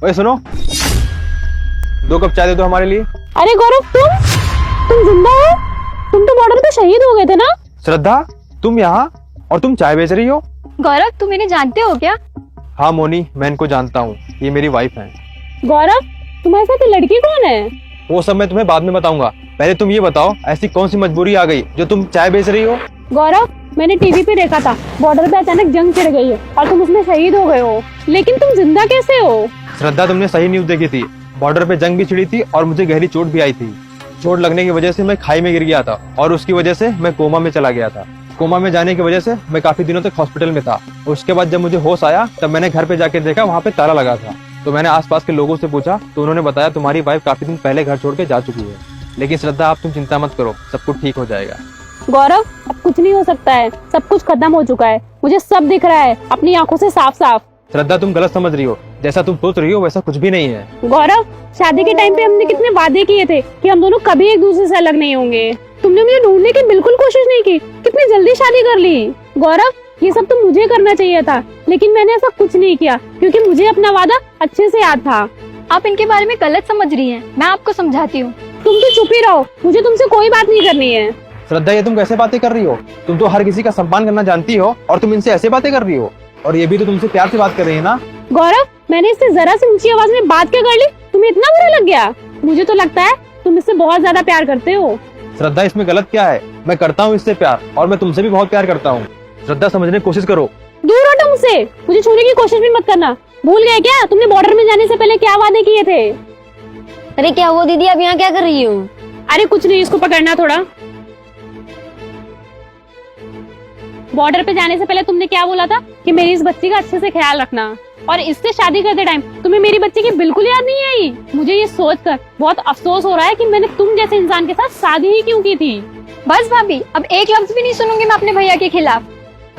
ओए सुनो, 2 कप चाय दे दो हमारे लिए। अरे गौरव, तुम जिंदा हो? तुम तो बॉर्डर पे शहीद हो गए थे ना? श्रद्धा, तुम यहाँ और तुम चाय बेच रही हो? गौरव, तुम इन्हें जानते हो क्या? हाँ मोनी, मैं इनको जानता हूँ, ये मेरी वाइफ है। गौरव, तुम्हारे साथ ये लड़की कौन है? वो सब मैं तुम्हें बाद में बताऊंगा, पहले तुम ये बताओ ऐसी कौन सी मजबूरी आ गई जो तुम चाय बेच रही हो? गौरव, मैंने टीवी पे देखा था बॉर्डर पे अचानक जंग छिड़ गई है और तुम उसमें शहीद हो गए हो, लेकिन तुम जिंदा कैसे हो? श्रद्धा, तुमने सही न्यूज देखी थी। बॉर्डर पे जंग भी छिड़ी थी और मुझे गहरी चोट भी आई थी। चोट लगने की वजह से मैं खाई में गिर गया था और उसकी वजह से मैं कोमा में चला गया था। कोमा में जाने की वजह से मैं काफी दिनों तक हॉस्पिटल में था। उसके बाद जब मुझे होश आया तब मैंने घर पे जाके देखा, वहाँ पे ताला लगा था। तो मैंने आसपास के लोगों से पूछा तो उन्होंने बताया तुम्हारी वाइफ काफी दिन पहले घर छोड़ के जा चुकी है। लेकिन श्रद्धा, आप तुम चिंता मत करो, सब कुछ ठीक हो जाएगा। गौरव, अब कुछ नहीं हो सकता है, सब कुछ खत्म हो चुका है, मुझे सब दिख रहा है अपनी आंखों से साफ साफ। श्रद्धा, तुम गलत समझ रही हो, जैसा तुम सोच रही हो वैसा कुछ भी नहीं है। गौरव, शादी के टाइम पे हमने कितने वादे किए थे कि हम दोनों कभी एक दूसरे से अलग नहीं होंगे। तुमने मुझे ढूंढने की बिल्कुल कोशिश नहीं की, कितनी जल्दी शादी कर ली। गौरव, ये सब तो मुझे करना चाहिए था, लेकिन मैंने ऐसा कुछ नहीं किया क्योंकि मुझे अपना वादा अच्छे से याद था। आप इनके बारे में गलत समझ रही हैं, मैं आपको समझाती हूँ। तुम तो चुप ही रहो, मुझे तुमसे कोई बात नहीं करनी है। श्रद्धा, ये तुम कैसे बातें कर रही हो? तुम तो हर किसी का सम्मान करना जानती हो और तुम इनसे ऐसे बातें कर रही हो, और ये भी तो तुमसे प्यार से बात कर रही है ना। गौरव, मैंने इससे जरा सी ऊंची आवाज में बात क्या कर ली, तुम्हें इतना बुरा लग गया? मुझे तो लगता है तुम इससे बहुत ज्यादा प्यार करते हो। श्रद्धा, इसमें गलत क्या है? मैं करता हूँ इससे प्यार, और मैं तुमसे भी बहुत प्यार करता हूँ। श्रद्धा, समझने की कोशिश करो। दूर हटो मुझसे, मुझे छूने की कोशिश भी मत करना। भूल गए क्या तुमने बॉर्डर में जाने से पहले क्या वादे किए थे? अरे क्या हुआ दीदी, आप यहाँ क्या कर रही हो? अरे कुछ नहीं, इसको पकड़ना थोड़ा। बॉर्डर पे जाने से पहले तुमने क्या बोला था कि मेरी इस बच्ची का अच्छे से ख्याल रखना, और इससे शादी करते टाइम तुम्हें मेरी बच्ची की बिल्कुल याद नहीं आई। मुझे ये सोचकर बहुत अफसोस हो रहा है कि मैंने तुम जैसे इंसान के साथ शादी ही क्यों की थी। बस भाभी, अब एक लफ्ज भी नहीं सुनूंगी मैं अपने भैया के खिलाफ।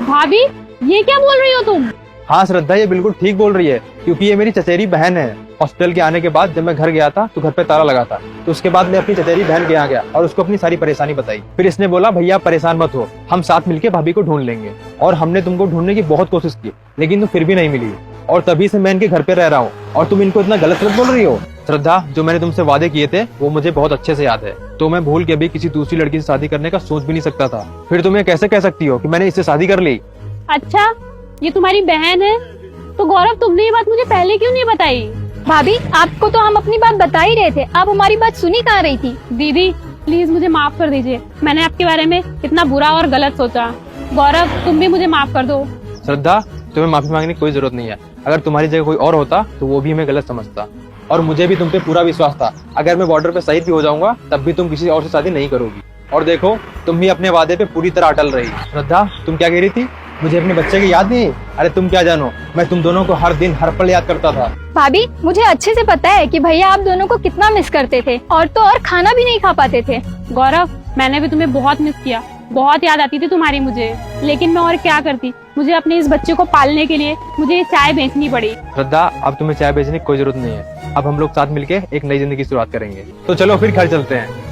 भाभी, ये क्या बोल रही हो तुम? हाँ श्रद्धा, ये बिल्कुल ठीक बोल रही है, क्योंकि ये मेरी चचेरी बहन है। हॉस्पिटल के आने के बाद जब मैं घर गया था तो घर पे ताला लगा था, तो उसके बाद मैं अपनी चचेरी बहन के यहाँ गया और उसको अपनी सारी परेशानी बताई। फिर इसने बोला, भैया परेशान मत हो, हम साथ मिलके भाभी को ढूंढ लेंगे। और हमने तुमको ढूंढने की बहुत कोशिश की, लेकिन तुम फिर भी नहीं मिली, और तभी से मैं इनके घर पे रह रहा हूँ, और तुम इनको इतना गलत बोल रही हो। श्रद्धा, जो मैंने तुमसे वादे किए थे वो मुझे बहुत अच्छे से याद है, तो मैं भूल के भी किसी दूसरी लड़की से शादी करने का सोच भी नहीं सकता था। फिर तुम्हें कैसे कह सकती हो कि मैंने इससे शादी कर ली? अच्छा, ये तुम्हारी बहन है? तो गौरव, तुमने ये बात मुझे पहले क्यों नहीं बताई? भाभी, आपको तो हम अपनी बात बता ही रहे थे, आप हमारी बात सुनी कहाँ रही थी? दीदी प्लीज मुझे माफ कर दीजिए, मैंने आपके बारे में इतना बुरा और गलत सोचा। गौरव, तुम भी मुझे माफ कर दो। श्रद्धा, तुम्हें माफी मांगने की कोई जरूरत नहीं है। अगर तुम्हारी जगह कोई और होता तो वो भी हमें गलत समझता, और मुझे भी तुम पे पूरा विश्वास था। अगर मैं बॉर्डर पे शहीद भी हो जाऊंगा तब भी तुम किसी और से शादी नहीं करोगी, और देखो तुम भी अपने वादे पे पूरी तरह अटल रही। श्रद्धा, तुम क्या कह रही थी? मुझे अपने बच्चे की याद नहीं? अरे तुम क्या जानो, मैं तुम दोनों को हर दिन हर पल याद करता था। भाभी, मुझे अच्छे से पता है कि भैया आप दोनों को कितना मिस करते थे, और तो और खाना भी नहीं खा पाते थे। गौरव, मैंने भी तुम्हें बहुत मिस किया, बहुत याद आती थी तुम्हारी मुझे, लेकिन मैं और क्या करती, मुझे अपने इस बच्चे को पालने के लिए मुझे ये चाय बेचनी पड़ी। श्रद्धा, अब तुम्हें चाय बेचने की कोई जरूरत नहीं है, अब हम लोग साथ मिलके एक नई जिंदगी की शुरुआत करेंगे। तो चलो फिर घर चलते हैं।